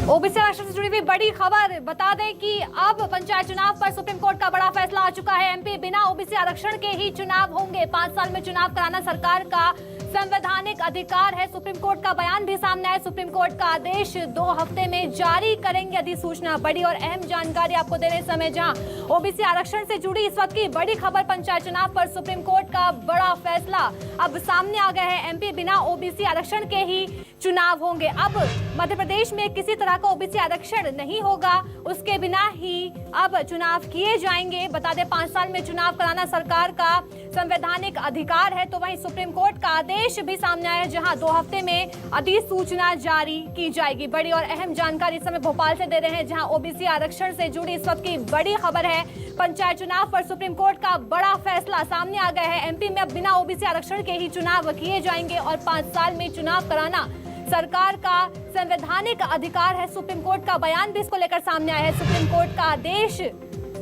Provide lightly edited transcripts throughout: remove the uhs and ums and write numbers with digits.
OBC आरक्षण से जुड़ी हुई बड़ी खबर बता दें कि अब पंचायत चुनाव पर सुप्रीम कोर्ट का बड़ा फैसला आ चुका है। एमपी बिना ओबीसी आरक्षण के ही चुनाव होंगे। 5 साल में चुनाव कराना सरकार का संवैधानिक अधिकार है। सुप्रीम कोर्ट का बयान भी सामने आया। सुप्रीम कोर्ट का आदेश 2 हफ्ते में जारी करेंगे अधिसूचना। बड़ी और अहम जानकारी आपको देने समय जहां ओबीसी आरक्षण से जुड़ी इस वक्त की बड़ी खबर पंचायत चुनाव पर सुप्रीम कोर्ट का बड़ा फैसला अब सामने आ गया है। एमपी बिना ओबीसी आरक्षण के ही चुनाव होंगे। अब मध्य प्रदेश में किसी तरह का ओबीसी आरक्षण नहीं होगा, उसके बिना ही अब चुनाव किए जाएंगे। बता दें 5 साल में चुनाव कराना सरकार का संवैधानिक अधिकार है। तो वहीं सुप्रीम कोर्ट का आदेश भी सामने आया जहां 2 हफ्ते में अधिसूचना जारी की जाएगी। बड़ी और अहम जानकारी इस समय भोपाल से दे रहे हैं जहां ओबीसी आरक्षण से जुड़ी इस वक्त की बड़ी खबर है। पंचायत चुनाव पर सुप्रीम कोर्ट का बड़ा फैसला सामने आ गया है। एमपी में अब बिना ओबीसी आरक्षण के ही चुनाव किए जाएंगे और 5 साल में चुनाव कराना सरकार का संवैधानिक अधिकार है। सुप्रीम कोर्ट का बयान भी इसको लेकर सामने आया है। सुप्रीम कोर्ट का आदेश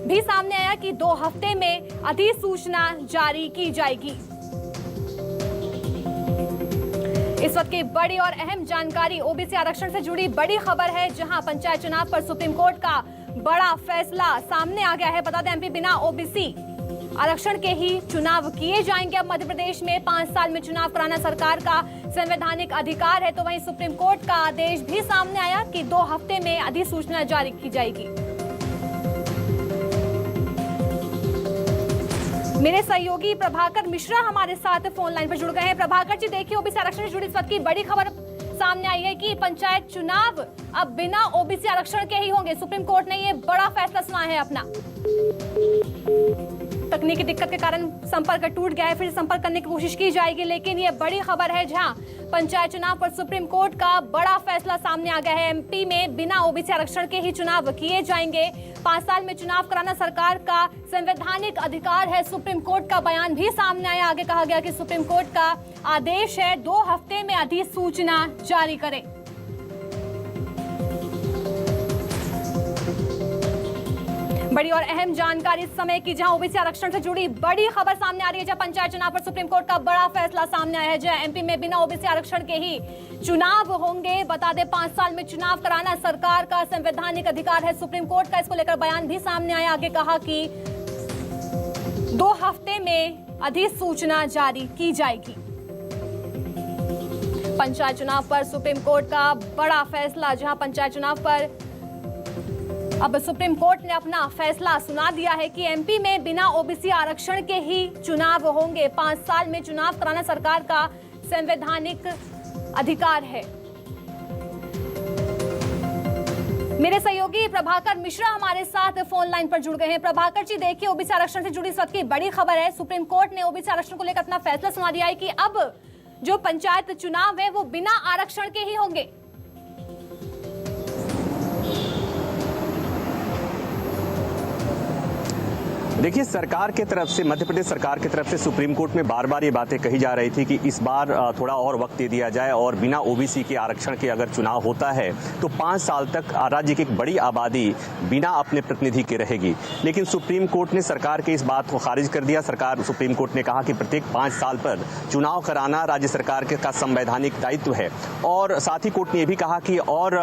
भी सामने आया कि 2 हफ्ते में अधिसूचना जारी की जाएगी। इस वक्त की बड़ी और अहम जानकारी ओबीसी आरक्षण से जुड़ी बड़ी खबर है जहां पंचायत चुनाव पर सुप्रीम कोर्ट का बड़ा फैसला सामने आ गया है। बता दें एमपी बिना ओबीसी आरक्षण के ही चुनाव किए जाएंगे। अब मध्य प्रदेश में 5 साल में चुनाव कराना सरकार का संवैधानिक अधिकार है। तो वहीं सुप्रीम कोर्ट का आदेश भी सामने आया कि 2 हफ्ते में अधिसूचना जारी की जाएगी। मेरे सहयोगी प्रभाकर मिश्रा हमारे साथ फोन लाइन पर जुड़ गए हैं। प्रभाकर जी, देखिए ओबीसी आरक्षण से जुड़ी इस वक्त की बड़ी खबर सामने आई है कि पंचायत चुनाव अब बिना ओबीसी आरक्षण के ही होंगे। सुप्रीम कोर्ट ने ये बड़ा फैसला सुनाया है अपना। तकनीकी दिक्कत के कारण संपर्क टूट गया है, फिर संपर्क करने की कोशिश की जाएगी, लेकिन ये बड़ी खबर है जहां पंचायत चुनाव पर सुप्रीम कोर्ट का बड़ा फैसला सामने आ गया है। एमपी में बिना ओबीसी आरक्षण के ही चुनाव किए जाएंगे। 5 साल में चुनाव कराना सरकार का संवैधानिक अधिकार है। सुप्रीम कोर्ट का बयान भी सामने आया। आगे कहा गया कि सुप्रीम कोर्ट का आदेश है 2 हफ्ते में अधिसूचना जारी करें। बड़ी और अहम जानकारी इस समय की जहां ओबीसी आरक्षण से जुड़ी बड़ी खबर सामने आ रही है जहां पंचायत चुनाव पर सुप्रीम कोर्ट का बड़ा फैसला सामने आया है जहां एमपी में बिना ओबीसी आरक्षण के ही चुनाव होंगे। बता दें 5 साल में चुनाव कराना सरकार का संवैधानिक अधिकार है। सुप्रीम कोर्ट का इसको लेकर बयान भी सामने आया। आगे कहा कि 2 हफ्ते में अधिसूचना जारी की जाएगी। पंचायत चुनाव पर सुप्रीम कोर्ट का बड़ा फैसला जहां पंचायत चुनाव पर अब सुप्रीम कोर्ट ने अपना फैसला सुना दिया है कि एमपी में बिना ओबीसी आरक्षण के ही चुनाव होंगे। 5 साल में चुनाव कराना सरकार का संवैधानिक अधिकार है। मेरे सहयोगी प्रभाकर मिश्रा हमारे साथ फोन लाइन पर जुड़ गए हैं। प्रभाकर जी, देखिए ओबीसी आरक्षण से जुड़ी इस वक्त की बड़ी खबर है। सुप्रीम कोर्ट ने ओबीसी आरक्षण को लेकर अपना फैसला सुना दिया है कि अब जो पंचायत चुनाव है वो बिना आरक्षण के ही होंगे। देखिए, सरकार के तरफ से, मध्य प्रदेश सरकार की तरफ से सुप्रीम कोर्ट में बार बार ये बातें कही जा रही थी कि इस बार थोड़ा और वक्त दे दिया जाए और बिना ओबीसी के आरक्षण के अगर चुनाव होता है तो 5 साल तक राज्य की एक बड़ी आबादी बिना अपने प्रतिनिधि के रहेगी। लेकिन सुप्रीम कोर्ट ने सरकार के इस बात को खारिज कर दिया। सुप्रीम कोर्ट ने कहा कि प्रत्येक 5 साल पर चुनाव कराना राज्य सरकार का संवैधानिक दायित्व है। और साथ ही कोर्ट ने यह भी कहा कि और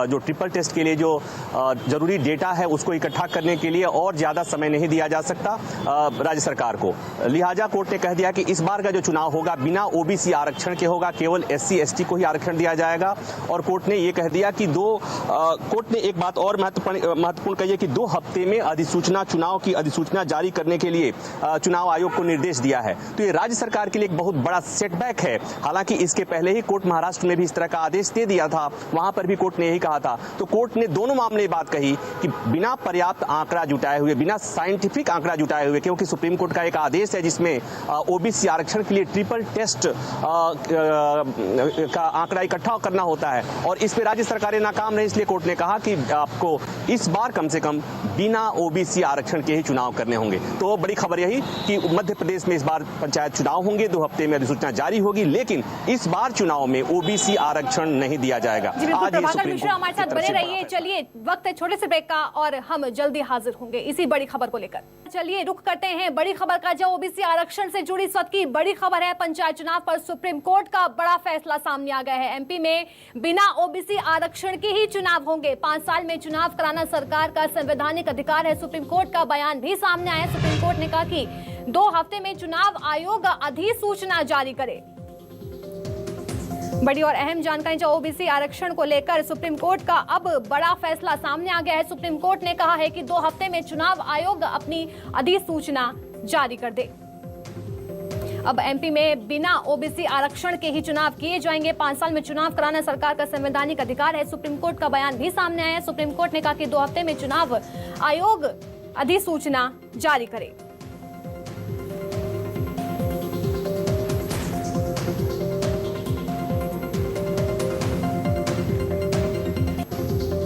जो ट्रिपल टेस्ट के लिए जो जरूरी डेटा है उसको इकट्ठा करने के लिए और ज्यादा समय नहीं दिया जा सकता राज्य सरकार को। लिहाजा कोर्ट ने कह दिया कि इस बार का जो चुनाव होगा बिना ओबीसी आरक्षण के होगा, केवल SC ST को ही आरक्षण दिया जाएगा। और कोर्ट ने ये कह दिया कि कोर्ट ने एक बात और महत्वपूर्ण कही है कि 2 हफ्ते में अधिसूचना, चुनाव की अधिसूचना जारी करने के लिए चुनाव आयोग को निर्देश दिया है। तो ये राज्य सरकार के लिए एक बहुत बड़ा सेटबैक है। हालांकि इसके पहले ही कोर्ट महाराष्ट्र में भी इस तरह का आदेश दे दिया था, वहां पर भी कोर्ट ने यही कहा था। तो कोर्ट ने दोनों मामले बात कही कि बिना पर्याप्त आंकड़ा जुटाए हुए, बिना साइंटिफिक आंकड़ा जुटाए हुए, क्योंकि सुप्रीम कोर्ट का एक आदेश है जिसमें ओबीसी आरक्षण के लिए ट्रिपल टेस्ट का आंकड़ा इकट्ठा करना होता है और इस पे राज्य सरकारें नाकाम रही। इसलिए कोर्ट ने कहा कि आपको इस बार कम से कम बिना ओबीसी आरक्षण के ही चुनाव करने होंगे। तो बड़ी खबर यही कि मध्य प्रदेश में इस बार पंचायत चुनाव होंगे, 2 हफ्ते में अधिसूचना जारी होगी, लेकिन इस बार चुनाव में ओबीसी आरक्षण नहीं दिया जाएगा। आज प्रभाकर मिश्रा हमारे साथ बने रहिए। चलिए, वक्त है छोटे से ब्रेक का और हम जल्दी हाजिर होंगे इसी बड़ी खबर को लेकर। चलिए रुख करते हैं बड़ी खबर का। जो ओबीसी आरक्षण से जुड़ी इस वक्त की बड़ी खबर है, पंचायत चुनाव पर सुप्रीम कोर्ट का बड़ा फैसला सामने आ गया है। एमपी में बिना ओबीसी आरक्षण के ही चुनाव होंगे। 5 साल में चुनाव कराना सरकार का संवैधानिक अधिकार है। सुप्रीम कोर्ट का बयान भी सामने आया। सुप्रीम कोर्ट ने कहा कि 2 हफ्ते में चुनाव आयोग अधिसूचना जारी करे। बड़ी और अहम जानकारी जो ओबीसी आरक्षण को लेकर सुप्रीम कोर्ट का अब बड़ा फैसला सामने आ गया है। सुप्रीम कोर्ट ने कहा है कि 2 हफ्ते में चुनाव आयोग अपनी अधिसूचना जारी कर दे। अब एमपी में बिना ओबीसी आरक्षण के ही चुनाव किए जाएंगे। 5 साल में चुनाव कराना सरकार का संवैधानिक अधिकार है। सुप्रीम कोर्ट का बयान भी सामने आया है। सुप्रीम कोर्ट ने कहा कि 2 हफ्ते में चुनाव आयोग अधिसूचना जारी करे।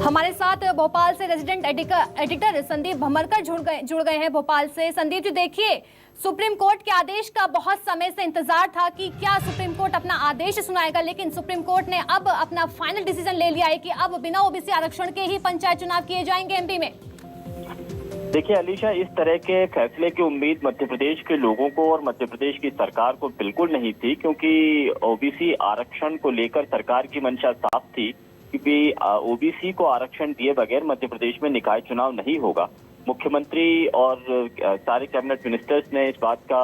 हमारे साथ भोपाल से रेजिडेंट एडिटर संदीप भमरकर जुड़ गए हैं भोपाल से। संदीप जी, देखिए, सुप्रीम कोर्ट के आदेश का बहुत समय से इंतजार था कि क्या सुप्रीम कोर्ट अपना आदेश सुनाएगा, लेकिन सुप्रीम कोर्ट ने अब अपना फाइनल डिसीजन ले लिया है कि अब बिना ओबीसी आरक्षण के ही पंचायत चुनाव किए जाएंगे एमपी में। देखिए अलीशा, इस तरह के फैसले की उम्मीद मध्य प्रदेश के लोगों को और मध्य प्रदेश की सरकार को बिल्कुल नहीं थी, क्योंकि ओबीसी आरक्षण को लेकर सरकार की मंशा साफ थी क्योंकि ओबीसी को आरक्षण दिए बगैर मध्य प्रदेश में निकाय चुनाव नहीं होगा। मुख्यमंत्री और सारे कैबिनेट मिनिस्टर्स ने इस बात का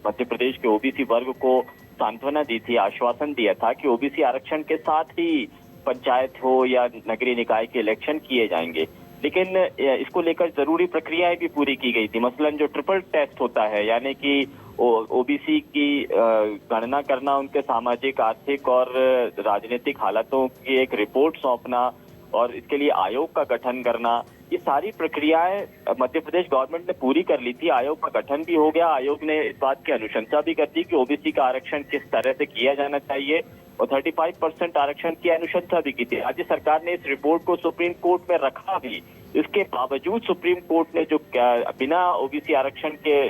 मध्य प्रदेश के ओबीसी वर्ग को सांत्वना दी थी, आश्वासन दिया था कि ओबीसी आरक्षण के साथ ही पंचायत हो या नगरीय निकाय के इलेक्शन किए जाएंगे। लेकिन इसको लेकर जरूरी प्रक्रियाएं भी पूरी की गई थी। मसलन जो ट्रिपल टेस्ट होता है, यानी कि ओबीसी की गणना करना, उनके सामाजिक, आर्थिक और राजनीतिक हालातों की एक रिपोर्ट सौंपना और इसके लिए आयोग का गठन करना, ये सारी प्रक्रियाएं मध्य प्रदेश गवर्नमेंट ने पूरी कर ली थी। आयोग का गठन भी हो गया। आयोग ने इस बात की अनुशंसा भी कर दी कि ओबीसी का आरक्षण किस तरह से किया जाना चाहिए और 35% आरक्षण की अनुशंसा भी की थी। राज्य सरकार ने इस रिपोर्ट को सुप्रीम कोर्ट में रखा भी। इसके बावजूद सुप्रीम कोर्ट ने जो बिना ओबीसी आरक्षण के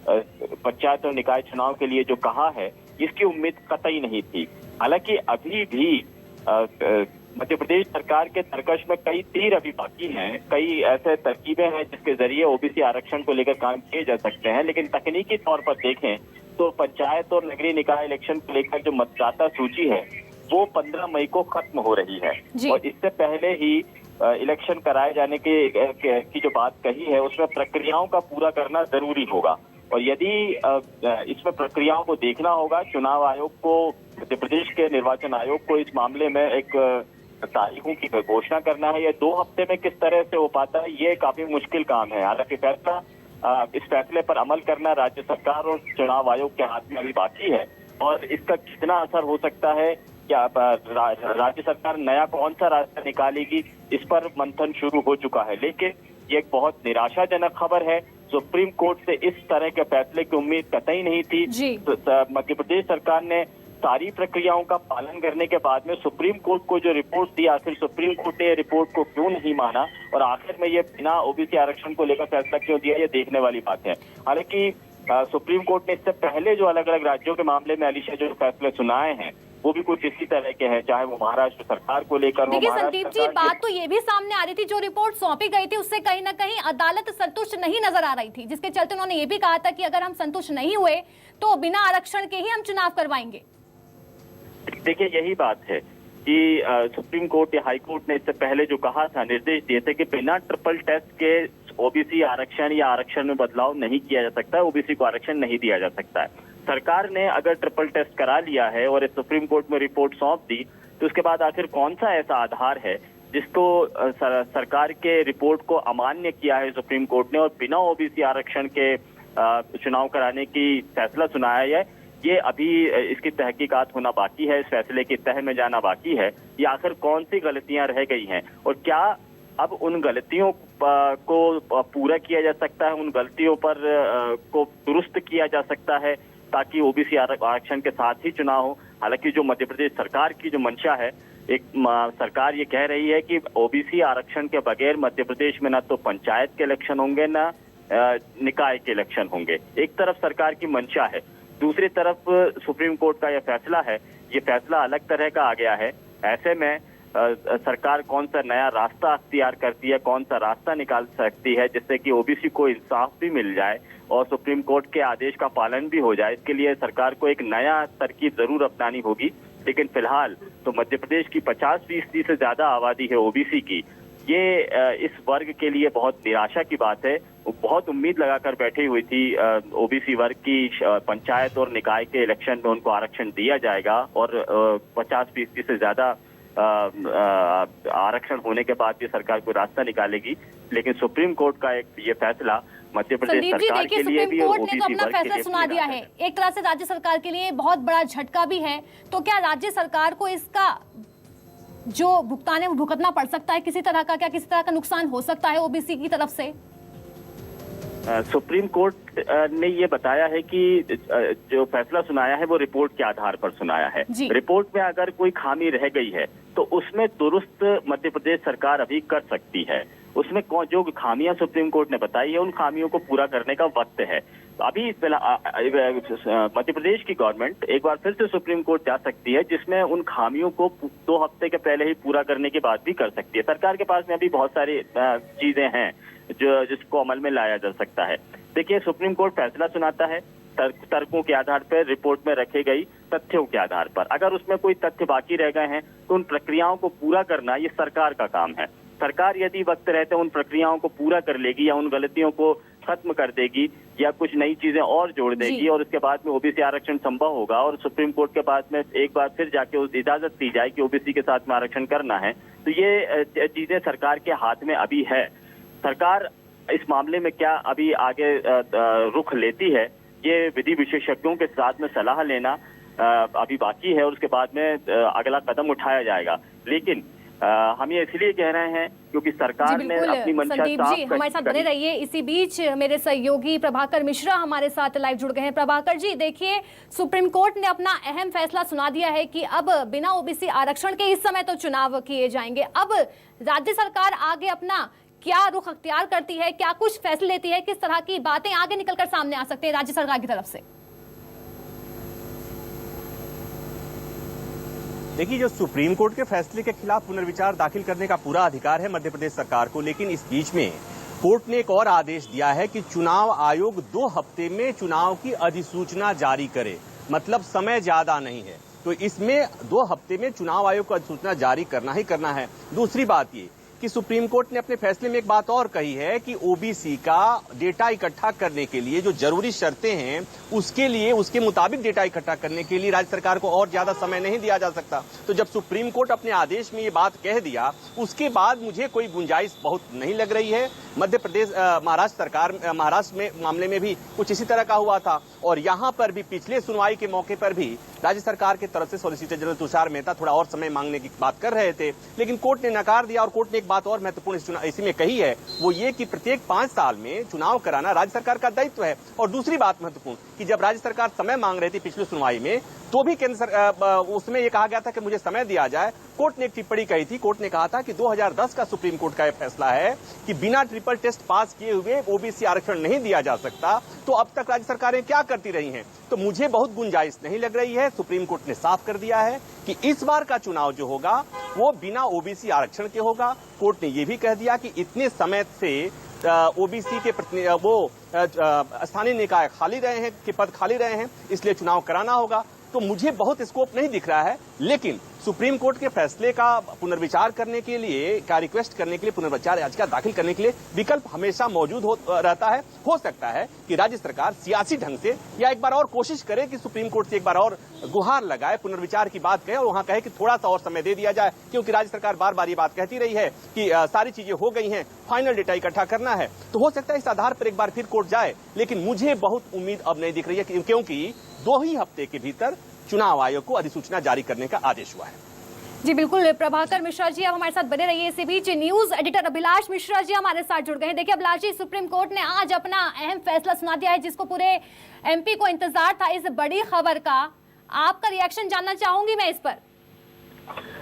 पंचायत और निकाय चुनाव के लिए जो कहा है, इसकी उम्मीद कतई नहीं थी। हालांकि अभी भी मध्य प्रदेश सरकार के तर्कश में कई तीर अभी बाकी हैं, कई ऐसे तरकीबें हैं जिसके जरिए ओबीसी आरक्षण को लेकर काम किए जा सकते हैं। लेकिन तकनीकी तौर पर देखें तो पंचायत और नगरीय निकाय इलेक्शन को लेकर जो मतदाता सूची है वो 15 मई को खत्म हो रही है और इससे पहले ही इलेक्शन कराए जाने की जो बात कही है उसमें प्रक्रियाओं का पूरा करना जरूरी होगा। और यदि इसमें प्रक्रियाओं को देखना होगा, चुनाव आयोग को, मध्य प्रदेश के निर्वाचन आयोग को इस मामले में एक तारीखों की घोषणा करना है। ये 2 हफ्ते में किस तरह से हो पाता है, ये काफी मुश्किल काम है। हालांकि इस फैसले पर अमल करना राज्य सरकार और चुनाव आयोग के हाथ में अभी बाकी है और इसका कितना असर हो सकता है, क्या राज्य सरकार नया कौन सा रास्ता निकालेगी, इस पर मंथन शुरू हो चुका है। लेकिन ये एक बहुत निराशाजनक खबर है। सुप्रीम कोर्ट से इस तरह के फैसले की उम्मीद कतई नहीं थी। मध्य प्रदेश सरकार ने सारी प्रक्रियाओं का पालन करने के बाद में सुप्रीम कोर्ट को जो रिपोर्ट दी, आखिर सुप्रीम कोर्ट ने रिपोर्ट को क्यों नहीं माना और आखिर में ये बिना ओबीसी आरक्षण को लेकर फैसला क्यों दिया, ये देखने वाली बात है। हालांकि सुप्रीम कोर्ट ने इससे पहले जो अलग अलग राज्यों के मामले में अलीशा जो फैसले सुनाए हैं वो भी कुछ इसी तरह के हैं, चाहे वो महाराष्ट्र सरकार को लेकर हो। देखिए संदीप जी, बात तो ये भी सामने आ रही थी, जो रिपोर्ट सौंपी गई थी उससे कहीं ना कहीं अदालत संतुष्ट नहीं नजर आ रही थी, जिसके चलते उन्होंने ये भी कहा था कि अगर हम संतुष्ट नहीं हुए तो बिना आरक्षण के ही हम चुनाव करवाएंगे। देखिए यही बात है कि सुप्रीम कोर्ट या हाई कोर्ट ने इससे पहले जो कहा था, निर्देश दिए थे कि बिना ट्रिपल टेस्ट के ओबीसी आरक्षण या आरक्षण में बदलाव नहीं किया जा सकता है, ओबीसी को आरक्षण नहीं दिया जा सकता है। सरकार ने अगर ट्रिपल टेस्ट करा लिया है और इस सुप्रीम कोर्ट में रिपोर्ट सौंप दी तो उसके बाद आखिर कौन सा ऐसा आधार है जिसको सरकार के रिपोर्ट को अमान्य किया है सुप्रीम कोर्ट ने और बिना ओबीसी आरक्षण के चुनाव कराने की फैसला सुनाया है। ये अभी इसकी तहकीकात होना बाकी है, इस फैसले की तह में जाना बाकी है। ये आखिर कौन सी गलतियां रह गई हैं और क्या अब उन गलतियों को पूरा किया जा सकता है, उन गलतियों पर को दुरुस्त किया जा सकता है ताकि ओबीसी आरक्षण के साथ ही चुनाव हो। हालांकि जो मध्य प्रदेश सरकार की जो मंशा है, एक सरकार ये कह रही है कि ओबीसी आरक्षण के बगैर मध्य प्रदेश में ना तो पंचायत के इलेक्शन होंगे ना निकाय के इलेक्शन होंगे। एक तरफ सरकार की मंशा है, दूसरी तरफ सुप्रीम कोर्ट का यह फैसला है, ये फैसला अलग तरह का आ गया है। ऐसे में सरकार कौन सा नया रास्ता अख्तियार करती है, कौन सा रास्ता निकाल सकती है जिससे कि ओबीसी को इंसाफ भी मिल जाए और सुप्रीम कोर्ट के आदेश का पालन भी हो जाए। इसके लिए सरकार को एक नया तरकीब जरूर अपनानी होगी। लेकिन फिलहाल तो मध्य प्रदेश की 50% से ज्यादा आबादी है ओबीसी की। ये इस वर्ग के लिए बहुत निराशा की बात है। वो बहुत उम्मीद लगाकर बैठी हुई थी ओबीसी वर्ग की पंचायत और निकाय के इलेक्शन में उनको आरक्षण दिया जाएगा और 50% से ज्यादा आरक्षण होने के बाद भी सरकार कोई रास्ता निकालेगी। लेकिन सुप्रीम कोर्ट का ये फैसला मध्य प्रदेश सरकार के लिए भी सुप्रीम कोर्ट ने तो अपना फैसला सुना दिया है, एक तरह से राज्य सरकार के लिए बहुत बड़ा झटका भी है। तो क्या राज्य सरकार को इसका जो भुगतान है वो भुगतना पड़ सकता है किसी तरह का? क्या किसी तरह का नुकसान हो सकता है ओबीसी की तरफ से? सुप्रीम कोर्ट ने ये बताया है कि जो फैसला सुनाया है वो रिपोर्ट के आधार पर सुनाया है। रिपोर्ट में अगर कोई खामी रह गई है तो उसमें दुरुस्त मध्य प्रदेश सरकार अभी कर सकती है। उसमें जो खामियां सुप्रीम कोर्ट ने बताई है उन खामियों को पूरा करने का वक्त है। अभी मध्य प्रदेश की गवर्नमेंट एक बार फिर से सुप्रीम कोर्ट जा सकती है, जिसमें उन खामियों को 2 हफ्ते के पहले ही पूरा करने की बात भी कर सकती है। सरकार के पास में अभी बहुत सारी चीजें हैं जिसको अमल में लाया जा सकता है। देखिए, सुप्रीम कोर्ट फैसला सुनाता है तर्कों के आधार पर, रिपोर्ट में रखे गई तथ्यों के आधार पर। अगर उसमें कोई तथ्य बाकी रह गए हैं तो उन प्रक्रियाओं को पूरा करना ये सरकार का काम है। सरकार यदि वक्त रहते उन प्रक्रियाओं को पूरा कर लेगी या उन गलतियों को खत्म कर देगी या कुछ नई चीजें और जोड़ देगी और उसके बाद में ओबीसी आरक्षण संभव होगा और सुप्रीम कोर्ट के पास में एक बार फिर जाके उस इजाजत दी जाए कि ओबीसी के साथ में आरक्षण करना है, तो ये चीजें सरकार के हाथ में अभी है। सरकार इस मामले में क्या अभी आगे रुख लेती है, ये विधि विशेषज्ञों के साथ में सलाह लेना अभी बाकी है और उसके बाद में अगला कदम उठाया जाएगा। लेकिन हम ये इसलिए कह रहे हैं क्योंकि सरकार ने अपनी मंशा साफ जी हमारे साथ बने रहिए। इसी बीच मेरे सहयोगी प्रभाकर मिश्रा हमारे साथ लाइव जुड़ गए हैं। प्रभाकर जी, देखिए, सुप्रीम कोर्ट ने अपना अहम फैसला सुना दिया है कि अब बिना ओबीसी आरक्षण के इस समय तो चुनाव किए जाएंगे। अब राज्य सरकार आगे अपना क्या रुख अख्तियार करती है, क्या कुछ फैसले लेती है, किस तरह की बातें आगे निकलकर सामने आ सकते हैं राज्य सरकार की तरफ से? देखिए, जो सुप्रीम कोर्ट के फैसले के खिलाफ पुनर्विचार दाखिल करने का पूरा अधिकार है मध्य प्रदेश सरकार को, लेकिन इस बीच में कोर्ट ने एक और आदेश दिया है कि चुनाव आयोग 2 हफ्ते में चुनाव की अधिसूचना जारी करे। मतलब समय ज्यादा नहीं है, तो इसमें 2 हफ्ते में चुनाव आयोग को अधिसूचना जारी करना ही करना है। दूसरी बात ये कि सुप्रीम कोर्ट ने अपने फैसले में एक बात और कही है कि ओबीसी का डेटा इकट्ठा करने के लिए जो जरूरी शर्तें हैं उसके लिए उसके मुताबिक डेटा इकट्ठा करने के लिए राज्य सरकार को और ज्यादा समय नहीं दिया जा सकता। तो जब सुप्रीम कोर्ट अपने आदेश में ये बात कह दिया उसके बाद मुझे कोई गुंजाइश बहुत नहीं लग रही है। मध्य प्रदेश महाराष्ट्र में मामले में भी कुछ इसी तरह का हुआ था और यहाँ पर भी पिछले सुनवाई के मौके पर भी राज्य सरकार की तरफ से सॉलिसिटर जनरल तुषार मेहता थोड़ा और समय मांगने की बात कर रहे थे, लेकिन कोर्ट ने नकार दिया। और कोर्ट ने एक बात और महत्वपूर्ण इसी में कही है, वो ये कि प्रत्येक 5 साल में चुनाव कराना राज्य सरकार का दायित्व है। और दूसरी बात महत्वपूर्ण कि जब राज्य सरकार समय मांग रही थी पिछली सुनवाई में, तो भी केंद्र उसमें ये कहा गया था कि मुझे समय दिया जाए। कोर्ट ने एक टिप्पणी कही थी, कोर्ट ने कहा था कि 2010 का सुप्रीम कोर्ट का यह फैसला है कि बिना ट्रिपल टेस्ट पास किए हुए ओबीसी आरक्षण नहीं दिया जा सकता। तो अब तक राज्य सरकारें क्या करती रही हैं? तो मुझे बहुत गुंजाइश नहीं लग रही है। सुप्रीम कोर्ट ने साफ कर दिया है कि इस बार का चुनाव जो होगा वो बिना ओबीसी आरक्षण के होगा। कोर्ट ने यह भी कह दिया कि इतने समय से ओबीसी के स्थानीय निकाय खाली रहे हैं, के पद खाली रहे हैं, इसलिए चुनाव कराना होगा। तो मुझे बहुत स्कोप नहीं दिख रहा है, लेकिन सुप्रीम कोर्ट के फैसले का पुनर्विचार करने के लिए, का रिक्वेस्ट करने के लिए, पुनर्विचार याचिका दाखिल करने के लिए विकल्प हमेशा मौजूद रहता है। हो सकता है कि राज्य सरकार सियासी ढंग से या एक बार और कोशिश करे कि सुप्रीम कोर्ट से एक बार और गुहार लगाए, पुनर्विचार की बात कहे और वहां कहे कि थोड़ा सा और समय दे दिया जाए, क्योंकि राज्य सरकार बार बार ये बात कहती रही है कि सारी चीजें हो गई हैं, फाइनल डेटा इकट्ठा करना है। तो हो सकता है इस आधार पर एक बार फिर कोर्ट जाए, लेकिन मुझे बहुत उम्मीद अब नहीं दिख रही है, क्योंकि 2 ही हफ्ते के भीतर चुनाव आयोग को अधिसूचना जारी करने का आदेश हुआ है। जी बिल्कुल, प्रभाकर मिश्रा जी आप हमारे साथ बने रहिए। इसी बीच न्यूज एडिटर अभिलाष मिश्रा जी हमारे साथ जुड़ गए हैं। देखिए अभिलाष जी, सुप्रीम कोर्ट ने आज अपना अहम फैसला सुना दिया है जिसको पूरे एमपी को इंतजार था। इस बड़ी खबर का आपका रिएक्शन जानना चाहूंगी मैं इस पर।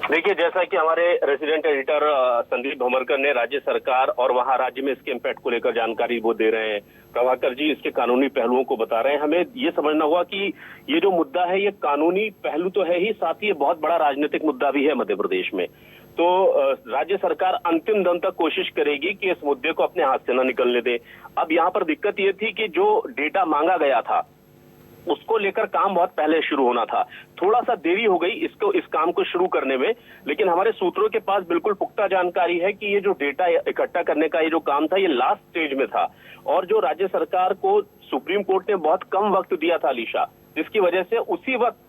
देखिए, जैसा कि हमारे रेसिडेंट एडिटर संदीप भमरकर ने राज्य सरकार और वहां राज्य में इसके इम्पैक्ट को लेकर जानकारी वो दे रहे हैं, प्रभाकर जी इसके कानूनी पहलुओं को बता रहे हैं। हमें ये समझना होगा कि ये जो मुद्दा है ये कानूनी पहलू तो है ही, साथ ही ये बहुत बड़ा राजनीतिक मुद्दा भी है मध्य प्रदेश में। तो राज्य सरकार अंतिम दम तक कोशिश करेगी कि इस मुद्दे को अपने हाथ से न निकलने दे। अब यहाँ पर दिक्कत ये थी कि जो डेटा मांगा गया था उसको लेकर काम बहुत पहले शुरू होना था, थोड़ा सा देरी हो गई इस काम को शुरू करने में। लेकिन हमारे सूत्रों के पास बिल्कुल पुख्ता जानकारी है कि ये जो डेटा इकट्ठा करने का ये जो काम था ये लास्ट स्टेज में था, और जो राज्य सरकार को सुप्रीम कोर्ट ने बहुत कम वक्त दिया था अलीशा, जिसकी वजह से उसी वक्त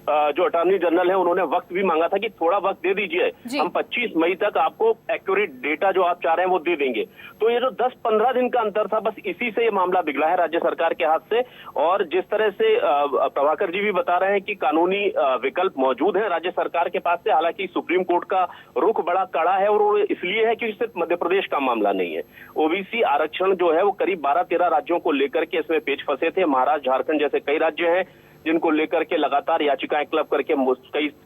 जो अटॉर्नी जनरल है उन्होंने वक्त भी मांगा था कि थोड़ा वक्त दे दीजिए, हम 25 मई तक आपको एक्यूरेट डेटा जो आप चाह रहे हैं वो दे देंगे। तो ये जो 10-15 दिन का अंतर था, बस इसी से ये मामला बिगड़ा है राज्य सरकार के हाथ से। और जिस तरह से प्रभाकर जी भी बता रहे हैं कि कानूनी विकल्प मौजूद है राज्य सरकार के पास से, हालांकि सुप्रीम कोर्ट का रुख बड़ा कड़ा है और वो इसलिए है कि सिर्फ मध्य प्रदेश का मामला नहीं है। ओबीसी आरक्षण जो है वो करीब 12-13 राज्यों को लेकर के इसमें पेच फंसे थे। महाराष्ट्र, झारखंड जैसे कई राज्य हैं जिनको लेकर के लगातार याचिकाएं क्लब करके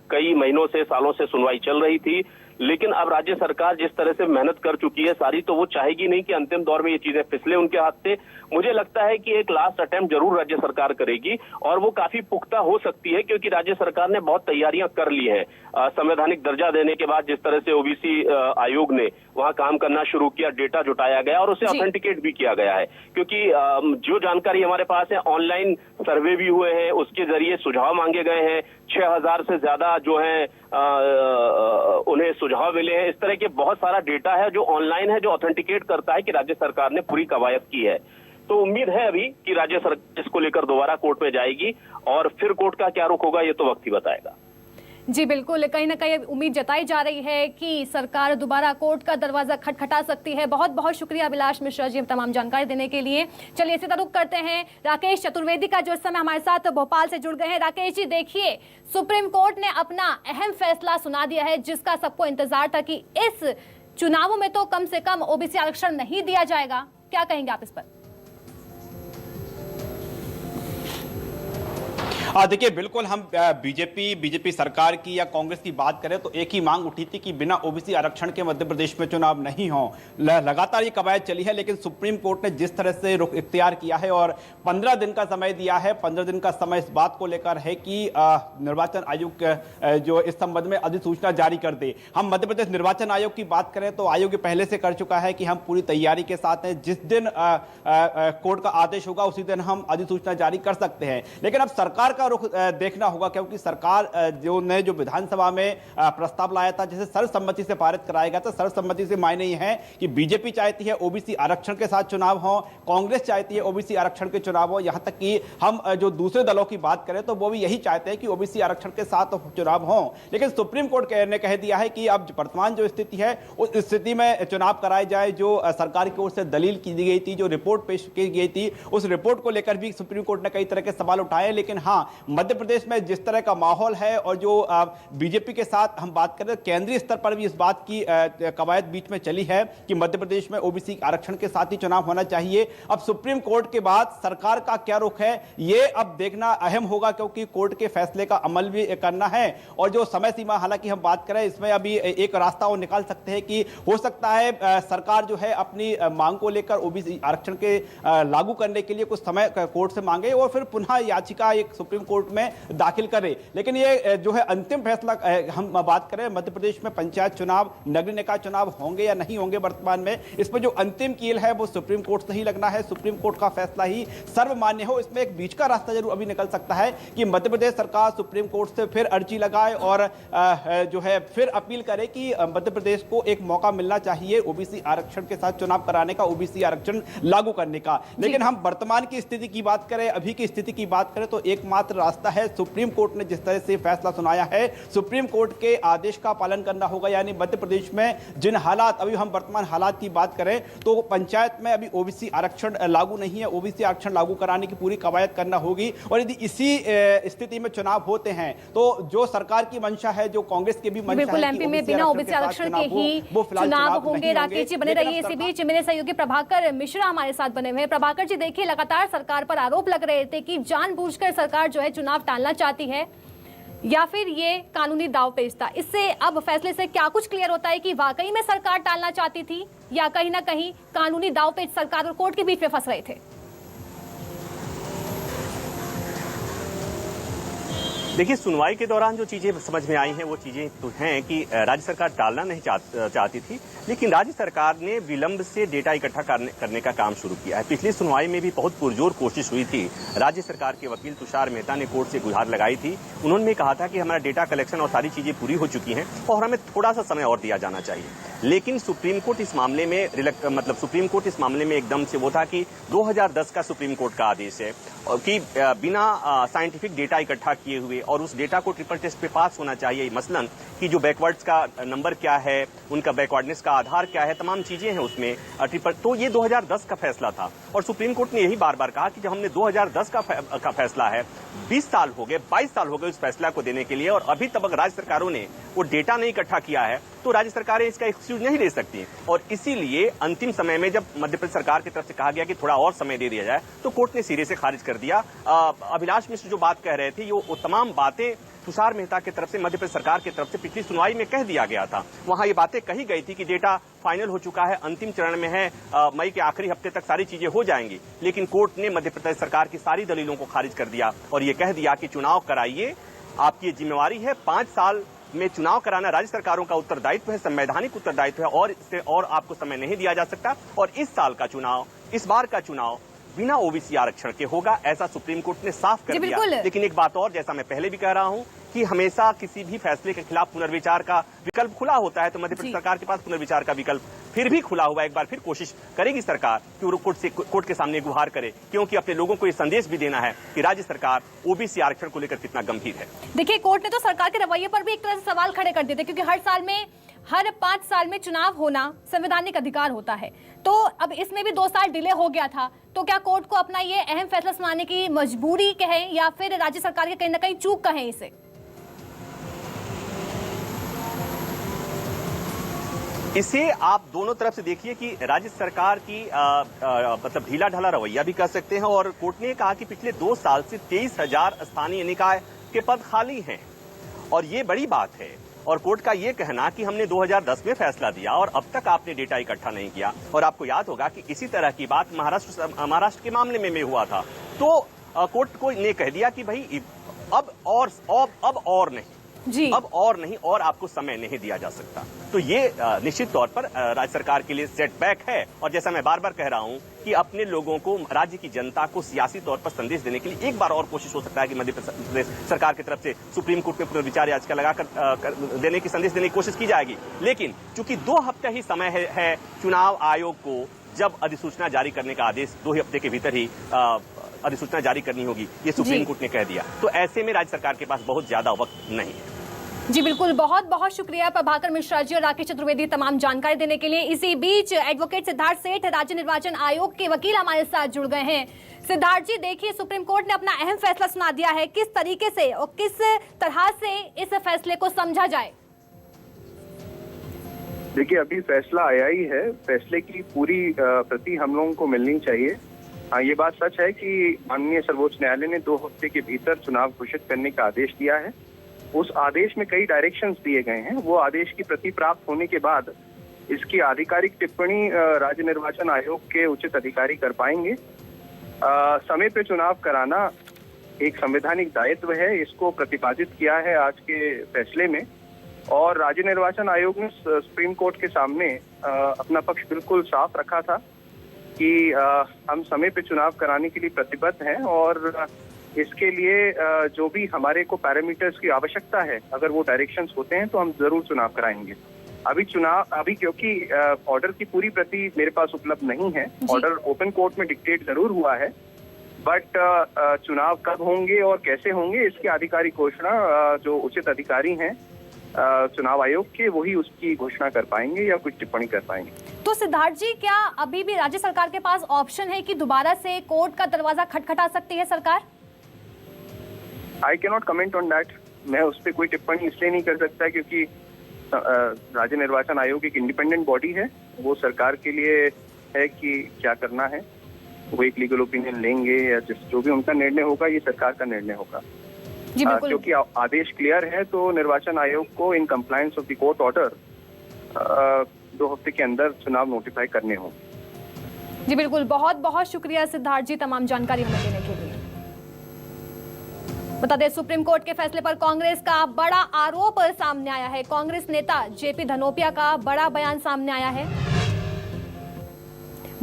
कई महीनों से, सालों से सुनवाई चल रही थी। लेकिन अब राज्य सरकार जिस तरह से मेहनत कर चुकी है सारी, तो वो चाहेगी नहीं कि अंतिम दौर में ये चीजें फिसले उनके हाथ से। मुझे लगता है कि एक लास्ट अटेम्प्ट जरूर राज्य सरकार करेगी और वो काफी पुख्ता हो सकती है, क्योंकि राज्य सरकार ने बहुत तैयारियां कर ली हैं। संवैधानिक दर्जा देने के बाद जिस तरह से ओबीसी आयोग ने वहां काम करना शुरू किया, डेटा जुटाया गया और उसे ऑथेंटिकेट भी किया गया है, क्योंकि जो जानकारी हमारे पास है, ऑनलाइन सर्वे भी हुए हैं, उसके जरिए सुझाव मांगे गए हैं। 6000 से ज्यादा जो है उन्हें सुझाव मिले हैं। इस तरह के बहुत सारा डेटा है जो ऑनलाइन है, जो ऑथेंटिकेट करता है कि राज्य सरकार ने पूरी कवायद की है। तो उम्मीद है अभी कि राज्य सरकार इसको लेकर दोबारा कोर्ट में जाएगी और फिर कोर्ट का क्या रुख होगा ये तो वक्त ही बताएगा। जी बिल्कुल, कहीं ना कहीं उम्मीद जताई जा रही है कि सरकार दोबारा कोर्ट का दरवाजा खटखटा सकती है। बहुत बहुत शुक्रिया अभिलाष मिश्रा जी तमाम जानकारी देने के लिए। चलिए इसी तरह करते हैं राकेश चतुर्वेदी का, जो इस समय हमारे साथ भोपाल से जुड़ गए हैं। राकेश जी, देखिए सुप्रीम कोर्ट ने अपना अहम फैसला सुना दिया है, जिसका सबको इंतजार था कि इस चुनावों में तो कम से कम ओबीसी आरक्षण नहीं दिया जाएगा। क्या कहेंगे आप इस पर? देखिए, बिल्कुल हम बीजेपी सरकार की या कांग्रेस की बात करें तो एक ही मांग उठी थी कि बिना ओबीसी आरक्षण के मध्य प्रदेश में चुनाव नहीं हो। लगातार ये कवायद चली है, लेकिन सुप्रीम कोर्ट ने जिस तरह से रुख इख्तियार किया है और 15 दिन का समय दिया है, 15 दिन का समय इस बात को लेकर है कि निर्वाचन आयोग जो इस संबंध में अधिसूचना जारी कर दे। हम मध्य प्रदेश निर्वाचन आयोग की बात करें तो आयोग पहले से कर चुका है कि हम पूरी तैयारी के साथ हैं, जिस दिन कोर्ट का आदेश होगा उसी दिन हम अधिसूचना जारी कर सकते हैं। लेकिन अब सरकार रुख देखना होगा, क्योंकि सरकार जो विधानसभा में प्रस्ताव लाया था जिसे सर्वसम्मति से पारित कराया गया था। सर्वसम्मति से मायने ये है कि बीजेपी चाहती है ओबीसी आरक्षण के साथ चुनाव हो, कांग्रेस चाहती है ओबीसी आरक्षण के चुनाव हो, यहां तक कि हम जो दूसरे दलों की बात करें तो वो भी यही चाहते हैं कि ओबीसी आरक्षण के साथ चुनाव हो। लेकिन सुप्रीम कोर्ट ने कह दिया है कि अब वर्तमान जो स्थिति है उस स्थिति में चुनाव कराए जाए। जो सरकार की ओर से दलील की गई थी, जो रिपोर्ट पेश की गई थी, उस रिपोर्ट को लेकर भी सुप्रीम कोर्ट ने कई तरह के सवाल उठाए। लेकिन हाँ, मध्य प्रदेश में जिस तरह का माहौल है और जो बीजेपी के साथ हम बात करें, केंद्रीय स्तर पर भी इस बात की कवायद बीच में चली है कि मध्य प्रदेश में ओबीसी आरक्षण के साथ ही चुनाव होना चाहिए। अब सुप्रीम कोर्ट के बाद सरकार का क्या रुख है ये अब देखना अहम होगा, क्योंकि कोर्ट के फैसले का अमल भी करना है। और जो समय सीमा हालांकि हम बात करें, इसमें अभी एक रास्ता वो निकाल सकते हैं कि हो सकता है सरकार जो है अपनी मांग को लेकर ओबीसी आरक्षण के लागू करने के लिए कुछ समय कोर्ट से मांगे और फिर पुनः याचिका एक सुप्रीम कोर्ट में दाखिल करे। लेकिन ये जो है अंतिम फैसला, हम बात करें मध्य प्रदेश में पंचायत चुनाव, नगरीय निकाय चुनाव होंगे या नहीं होंगे वर्तमान में, इसमें जो अंतिम कील है वो सुप्रीम कोर्ट से ही लगना है। सुप्रीम कोर्ट का फैसला ही सर्वमान्य हो। इसमें एक बीच का रास्ता जरूर अभी निकल सकता है कि मध्य प्रदेश सरकार सुप्रीम कोर्ट से फिर अर्जी लगाए और जो है फिर अपील करे कि मध्य प्रदेश को एक मौका मिलना चाहिए ओबीसी आरक्षण के साथ चुनाव कराने का, ओबीसी आरक्षण लागू करने का। लेकिन हम वर्तमान की स्थिति की बात करें, अभी की स्थिति की बात करें तो एकमात्र रास्ता है, सुप्रीम कोर्ट ने जिस तरह से फैसला सुनाया है, सुप्रीम कोर्ट के आदेश का पालन करना होगा। यानी मध्य प्रदेश में जिन हालात, अभी हम वर्तमान हालात की बात करें तो पंचायत में अभी ओबीसी आरक्षण लागू नहीं है, ओबीसी आरक्षण लागू कराने की पूरी कवायद करना होगी। और यदि इसी स्थिति में चुनाव होते हैं तो जो सरकार की मंशा है, जो कांग्रेस की भी मंशा है, बिल्कुल एमपी में बिना ओबीसी आरक्षण के ही चुनाव होंगे। राकेश जी बने रहिए, इसी बीच मेरे सहयोगी प्रभाकर मिश्रा हमारे साथ बने हुए हैं। प्रभाकर जी, देखिए लगातार सरकार पर आरोप लग रहे थे कि जानबूझकर सरकार जो है चुनाव टालना चाहती है या फिर ये कानूनी दांवपेच था। इससे अब फैसले से क्या कुछ क्लियर होता है कि वाकई में सरकार टालना चाहती थी या कहीं ना कहीं कानूनी दांवपेच सरकार और कोर्ट के बीच में फंस रहे थे? देखिए, सुनवाई के दौरान जो चीजें समझ में आई हैं वो चीजें तो हैं कि राज्य सरकार टालना नहीं चाहती थी, लेकिन राज्य सरकार ने विलंब से डेटा इकट्ठा करने का काम शुरू किया है। पिछली सुनवाई में भी बहुत पुरजोर कोशिश हुई थी। राज्य सरकार के वकील तुषार मेहता ने कोर्ट से गुहार लगाई थी। उन्होंने कहा था कि हमारा डेटा कलेक्शन और सारी चीजें पूरी हो चुकी हैं और हमें थोड़ा सा समय और दिया जाना चाहिए। लेकिन सुप्रीम कोर्ट इस मामले में एकदम से वो था कि 2010 का सुप्रीम कोर्ट का आदेश है कि बिना साइंटिफिक डेटा इकट्ठा किए हुए और उस डेटा को ट्रिपल टेस्ट पे पास होना चाहिए। मसलन कि जो बैकवर्ड्स का नंबर क्या है, उनका बैकवर्डनेस का आधार क्या है, तमाम चीजें हैं उसमें ट्रिपल। तो ये 2010 का फैसला था और सुप्रीम कोर्ट ने यही बार बार कहा कि जब हमने 2010 का फैसला है, 20 साल हो गए, 22 साल हो गए उस फैसला को देने के लिए और अभी तक राज्य सरकारों ने वो डेटा नहीं इकट्ठा किया है, तो राज्य सरकारें इसका एक्सक्यूज नहीं ले सकती। और इसीलिए अंतिम समय में जब मध्य प्रदेश सरकार की तरफ से कहा गया कि थोड़ा और समय दे दिया जाए, तो कोर्ट ने सिरे से खारिज कर दिया। अभिलाष मिश्र जो बात कह रहे थे, वो तमाम बातें तुषार मेहता की तरफ से, मध्य प्रदेश सरकार की तरफ से पिछली सुनवाई में कह दिया गया था। वहां ये बातें कही गई थी कि डेटा फाइनल हो चुका है, अंतिम चरण में है, मई के आखिरी हफ्ते तक सारी चीजें हो जाएंगी। लेकिन कोर्ट ने मध्य प्रदेश सरकार की सारी दलीलों को खारिज कर दिया और ये कह दिया कि चुनाव कराइए, आपकी ये जिम्मेवारी है। 5 साल में चुनाव कराना राज्य सरकारों का उत्तरदायित्व है, संवैधानिक उत्तरदायित्व है और इससे और आपको समय नहीं दिया जा सकता। और इस बार का चुनाव बिना ओबीसी आरक्षण के होगा, ऐसा सुप्रीम कोर्ट ने साफ कर दिया। लेकिन एक बात और, जैसा मैं पहले भी कह रहा हूं कि हमेशा किसी भी फैसले के खिलाफ पुनर्विचार का विकल्प खुला होता है, तो मध्य प्रदेश सरकार के पास पुनर्विचार का विकल्प फिर भी खुला हुआ। एक बार फिर कोशिश करेगी सरकार कि वो कोर्ट के सामने गुहार करे, क्योंकि अपने लोगों को ये संदेश भी देना है कि राज्य सरकार ओबीसी आरक्षण को लेकर कितना गंभीर है। देखिए, कोर्ट ने तो सरकार के रवैये पर भी एक तरह से सवाल खड़े कर दिए थे, क्योंकि हर 5 साल में चुनाव होना संवैधानिक अधिकार होता है। तो अब इसमें भी 2 साल डिले हो गया था, तो क्या कोर्ट को अपना ये अहम फैसला सुनाने की मजबूरी कहें या फिर राज्य सरकार के कहीं ना कहीं चूक कहें इसे? इसे आप दोनों तरफ से देखिए कि राज्य सरकार की मतलब ढीला ढाला रवैया भी कर सकते हैं और कोर्ट ने कहा कि पिछले 2 साल से 23,000 स्थानीय निकाय के पद खाली हैं और ये बड़ी बात है। और कोर्ट का ये कहना कि हमने 2010 में फैसला दिया और अब तक आपने डेटा इकट्ठा नहीं किया। और आपको याद होगा कि इसी तरह की बात महाराष्ट्र के मामले में हुआ था, तो कोर्ट को ने कह दिया कि भाई अब और नहीं और आपको समय नहीं दिया जा सकता। तो ये निश्चित तौर पर राज्य सरकार के लिए सेटबैक है। और जैसा मैं बार बार कह रहा हूं कि अपने लोगों को, राज्य की जनता को सियासी तौर पर संदेश देने के लिए एक बार और कोशिश हो सकता है कि मध्य प्रदेश सरकार की तरफ से सुप्रीम कोर्ट में पुनर्विचार याचिका लगाकर देने की संदेश देने की कोशिश की जाएगी। लेकिन चूंकि 2 हफ्ते ही समय है चुनाव आयोग को, जब अधिसूचना जारी करने का आदेश 2 हफ्ते के भीतर ही अधिसूचना जारी करनी होगी, ये सुप्रीम कोर्ट ने कह दिया। तो ऐसे में राज्य सरकार के पास बहुत ज्यादा वक्त नहीं है। जी बिल्कुल, बहुत बहुत शुक्रिया प्रभाकर मिश्रा जी और राकेश चतुर्वेदी तमाम जानकारी देने के लिए। इसी बीच एडवोकेट सिद्धार्थ सेठ, राज्य निर्वाचन आयोग के वकील, हमारे साथ जुड़ गए हैं। सिद्धार्थ जी, देखिए, सुप्रीम कोर्ट ने अपना अहम फैसला सुना दिया है, किस तरीके से और किस तरह से इस फैसले को समझा जाए? देखिए, अभी फैसला आया ही है, फैसले की पूरी प्रति हम लोगों को मिलनी चाहिए। ये बात सच है कि माननीय सर्वोच्च न्यायालय ने 2 हफ्ते के भीतर चुनाव घोषित करने का आदेश दिया है। उस आदेश में कई डायरेक्शंस दिए गए हैं। वो आदेश की प्रति प्राप्त होने के बाद इसकी आधिकारिक टिप्पणी राज्य निर्वाचन आयोग के उचित अधिकारी कर पाएंगे। समय पे चुनाव कराना एक संवैधानिक दायित्व है, इसको प्रतिपादित किया है आज के फैसले में। और राज्य निर्वाचन आयोग ने सुप्रीम कोर्ट के सामने अपना पक्ष बिल्कुल साफ रखा था कि हम समय पे चुनाव कराने के लिए प्रतिबद्ध हैं और इसके लिए जो भी हमारे को पैरामीटर्स की आवश्यकता है, अगर वो डायरेक्शंस होते हैं तो हम जरूर चुनाव कराएंगे। अभी क्योंकि ऑर्डर की पूरी प्रति मेरे पास उपलब्ध नहीं है, ऑर्डर ओपन कोर्ट में डिक्टेट जरूर हुआ है, बट चुनाव कब होंगे और कैसे होंगे इसकी आधिकारिक घोषणा जो उचित अधिकारी हैं चुनाव आयोग के, वही उसकी घोषणा कर पाएंगे या कुछ टिप्पणी कर पाएंगे। तो सिद्धार्थ जी, क्या अभी भी राज्य सरकार के पास ऑप्शन है कि दोबारा से कोर्ट का दरवाजा खटखटा सकती है सरकार? I can not comment on that. मैं उस पर कोई टिप्पणी इसलिए नहीं कर सकता क्योंकि राज्य निर्वाचन आयोग एक इंडिपेंडेंट बॉडी है, वो सरकार के लिए है कि क्या करना है, वो एक लीगल ओपिनियन लेंगे या जो भी उनका निर्णय होगा ये सरकार का निर्णय होगा। क्योंकि आदेश क्लियर है तो निर्वाचन आयोग को in compliance of the court order 2 हफ्ते के अंदर चुनाव नोटिफाई करने होंगे। जी बिल्कुल, बहुत बहुत शुक्रिया सिद्धार्थ जी तमाम जानकारी हमें देने के लिए। बता दें, सुप्रीम कोर्ट के फैसले पर कांग्रेस का बड़ा आरोप सामने आया है। कांग्रेस नेता जेपी धनोपिया का बड़ा बयान सामने आया है।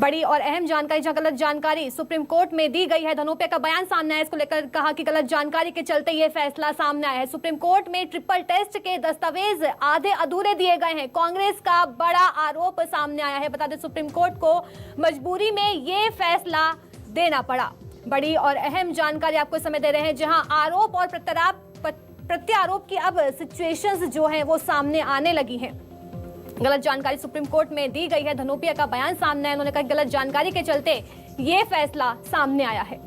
बड़ी और अहम जानकारी, जहां गलत जानकारी सुप्रीम कोर्ट में दी गई है। धनोपिया का बयान सामने आया, इसको लेकर कहा कि गलत जानकारी के चलते ये फैसला सामने आया है। सुप्रीम कोर्ट में ट्रिपल टेस्ट के दस्तावेज आधे अधूरे दिए गए हैं। कांग्रेस का बड़ा आरोप सामने आया है। बता दें, सुप्रीम कोर्ट को मजबूरी में ये फैसला देना पड़ा। बड़ी और अहम जानकारी आपको समय दे रहे हैं, जहां आरोप और प्रत्यारोप की अब सिचुएशंस जो हैं वो सामने आने लगी हैं। गलत जानकारी सुप्रीम कोर्ट में दी गई है। धनोपिया का बयान सामने आया, उन्होंने कहा गलत जानकारी के चलते ये फैसला सामने आया है।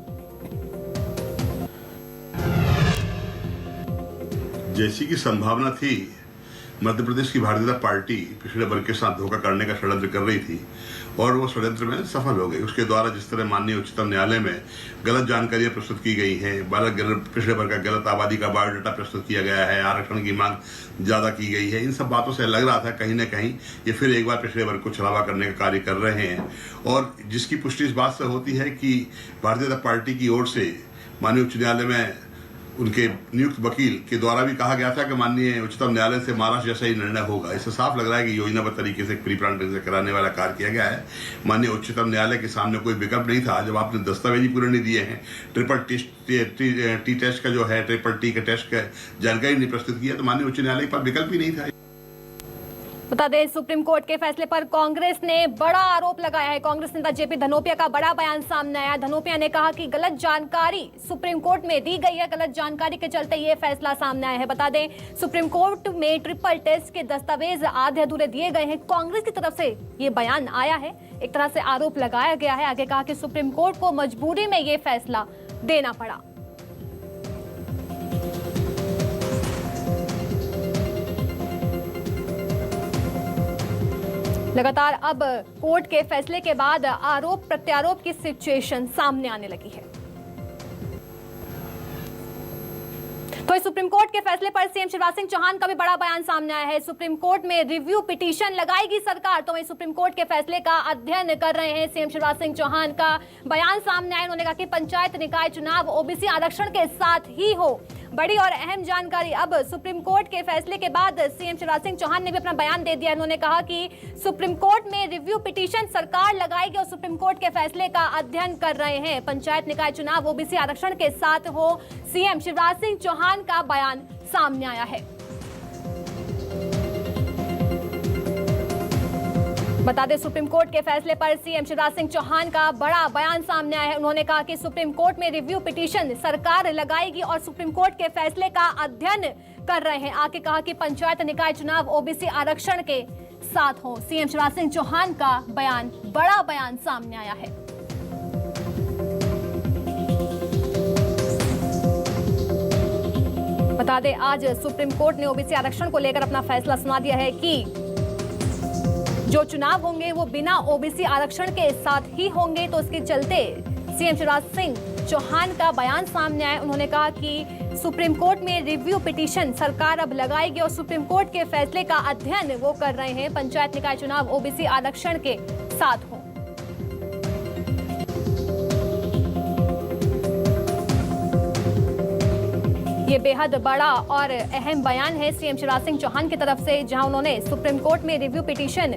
जैसी की संभावना थी, मध्य प्रदेश की भारतीय जनता पार्टी पिछड़े वर्ग के साथ धोखा करने का षड्यंत्र कर रही थी और वो षड्यंत्र में सफल हो गई। उसके द्वारा जिस तरह माननीय उच्चतम न्यायालय में गलत जानकारियां प्रस्तुत की गई हैं, पिछड़े वर्ग का गलत आबादी का बायोडाटा प्रस्तुत किया गया है, आरक्षण की मांग ज्यादा की गई है, इन सब बातों से लग रहा था कहीं ना कहीं ये फिर एक बार पिछड़े वर्ग को छलावा करने का कार्य कर रहे हैं। और जिसकी पुष्टि इस बात से होती है कि भारतीय जनता पार्टी की ओर से माननीय उच्च न्यायालय में उनके नियुक्त वकील के द्वारा भी कहा गया था कि माननीय उच्चतम न्यायालय से महाराष्ट्र जैसा ही निर्णय होगा। इससे साफ लग रहा है कि योजनाबद्ध तरीके से प्री प्लान से कराने वाला कार्य किया गया है। माननीय उच्चतम न्यायालय के सामने कोई विकल्प नहीं था। जब आपने दस्तावेज ही पूरे नहीं दिए हैं, ट्रिपल टी टेस्ट का जो है, ट्रिपल टी का टेस्ट का जानकारी नहीं प्रस्तुत किया, तो माननीय उच्च न्यायालय पर विकल्प ही नहीं था। बता दें, सुप्रीम कोर्ट के फैसले पर कांग्रेस ने बड़ा आरोप लगाया है। कांग्रेस नेता जेपी धनोपिया का बड़ा बयान सामने आया। धनोपिया ने कहा कि गलत जानकारी सुप्रीम कोर्ट में दी गई है, गलत जानकारी के चलते ये फैसला सामने आया है। बता दें, सुप्रीम कोर्ट में ट्रिपल टेस्ट के दस्तावेज आधे अधूरे दिए गए हैं। कांग्रेस की तरफ से ये बयान आया है, एक तरह से आरोप लगाया गया है। आगे कहा कि सुप्रीम कोर्ट को मजबूरी में ये फैसला देना पड़ा। लगातार अब कोर्ट के फैसले के बाद आरोप प्रत्यारोप की सिचुएशन सामने आने लगी है। तो इस सुप्रीम कोर्ट के फैसले पर सीएम शिवराज सिंह चौहान का भी बड़ा बयान सामने आया है। सुप्रीम कोर्ट में रिव्यू पिटीशन लगाएगी सरकार, तो वहीं सुप्रीम कोर्ट के फैसले का अध्ययन कर रहे हैं। सीएम शिवराज सिंह चौहान का बयान सामने आया। उन्होंने कहा कि पंचायत निकाय चुनाव ओबीसी आरक्षण के साथ ही हो। बड़ी और अहम जानकारी, अब सुप्रीम कोर्ट के फैसले के बाद सीएम शिवराज सिंह चौहान ने भी अपना बयान दे दिया। उन्होंने कहा कि सुप्रीम कोर्ट में रिव्यू पिटीशन सरकार लगाएगी और सुप्रीम कोर्ट के फैसले का अध्ययन कर रहे हैं। पंचायत निकाय चुनाव ओबीसी आरक्षण के साथ हो। सीएम शिवराज सिंह चौहान का बयान सामने आया है। बता दें, सुप्रीम कोर्ट के फैसले पर सीएम शिवराज सिंह चौहान का बड़ा बयान सामने आया है। उन्होंने कहा कि सुप्रीम कोर्ट में रिव्यू पिटीशन सरकार लगाएगी और सुप्रीम कोर्ट के फैसले का अध्ययन कर रहे हैं। आगे कहा कि पंचायत निकाय चुनाव ओबीसी आरक्षण के साथ हो। सीएम शिवराज सिंह चौहान का बयान, बड़ा बयान सामने आया है। बता दें, आज सुप्रीम कोर्ट ने ओबीसी आरक्षण को लेकर अपना फैसला सुना दिया है कि जो चुनाव होंगे वो बिना ओबीसी आरक्षण के साथ ही होंगे। तो इसके चलते सीएम शिवराज सिंह चौहान का बयान सामने आया। उन्होंने कहा कि सुप्रीम कोर्ट में रिव्यू पिटीशन सरकार अब लगाएगी और सुप्रीम कोर्ट के फैसले का अध्ययन वो कर रहे हैं। पंचायत निकाय चुनाव ओबीसी आरक्षण के साथ हो। ये बेहद बड़ा और अहम बयान है सीएम शिवराज सिंह चौहान की तरफ से, जहां उन्होंने सुप्रीम कोर्ट में रिव्यू पिटीशन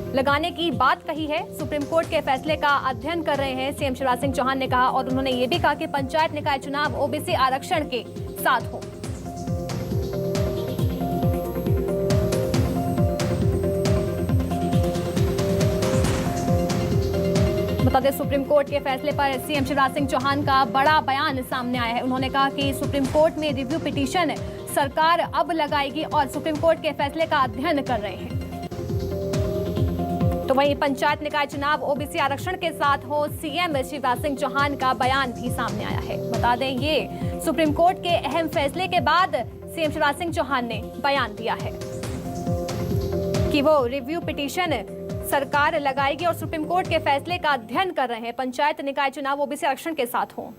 लगाने की बात कही है। सुप्रीम कोर्ट के फैसले का अध्ययन कर रहे हैं सीएम शिवराज सिंह चौहान ने कहा। और उन्होंने ये भी कहा कि पंचायत निकाय चुनाव ओबीसी आरक्षण के साथ हो। बता दें, सुप्रीम कोर्ट के फैसले पर सीएम शिवराज सिंह चौहान का बड़ा बयान सामने आया है। उन्होंने कहा कि सुप्रीम कोर्ट में रिव्यू पिटीशन सरकार अब लगाएगी और सुप्रीम कोर्ट के फैसले का अध्ययन कर रहे हैं। तो वहीं पंचायत निकाय चुनाव ओबीसी आरक्षण के साथ हो। सीएम शिवराज सिंह चौहान का बयान भी सामने आया है। बता दें, ये सुप्रीम कोर्ट के अहम फैसले के बाद सीएम शिवराज सिंह चौहान ने बयान दिया है कि वो रिव्यू पिटीशन सरकार लगाएगी और सुप्रीम कोर्ट के फैसले का अध्ययन कर रहे हैं। पंचायत निकाय चुनाव ओबीसी आरक्षण के साथ हो।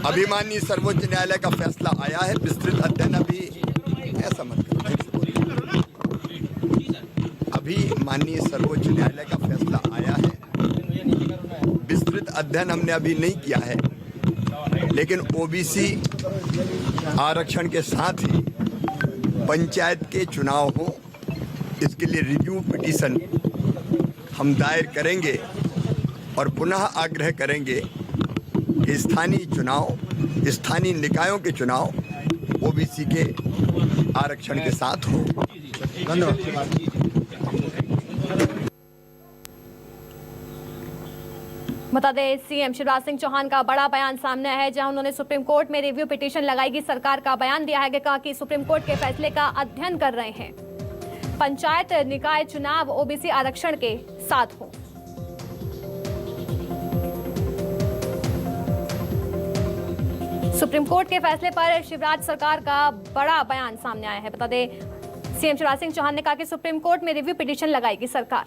अभिमानी सर्वोच्च न्यायालय का फैसला आया है, विस्तृत अध्ययन अभी ऐसा मत करो। माननीय सर्वोच्च न्यायालय का फैसला आया है। विस्तृत अध्ययन हमने अभी नहीं किया है, लेकिन ओबीसी आरक्षण के साथ ही पंचायत के चुनाव हो, इसके लिए रिव्यू पिटीशन हम दायर करेंगे और पुनः आग्रह करेंगे कि स्थानीय चुनाव, स्थानीय निकायों के चुनाव ओबीसी के आरक्षण के साथ हो। धन्यवाद। बता दें, सीएम शिवराज सिंह चौहान का बड़ा बयान सामने है, जहां उन्होंने सुप्रीम कोर्ट में रिव्यू पिटीशन लगाएगी सरकार का बयान दिया है कि कहा कि सुप्रीम कोर्ट के फैसले का अध्ययन कर रहे हैं। पंचायत निकाय चुनाव ओबीसी आरक्षण के साथ हो। सुप्रीम कोर्ट के फैसले पर शिवराज सरकार का बड़ा बयान सामने आया है। बता दें, सीएम शिवराज सिंह चौहान ने कहा कि सुप्रीम कोर्ट में रिव्यू पिटीशन लगाएगी सरकार।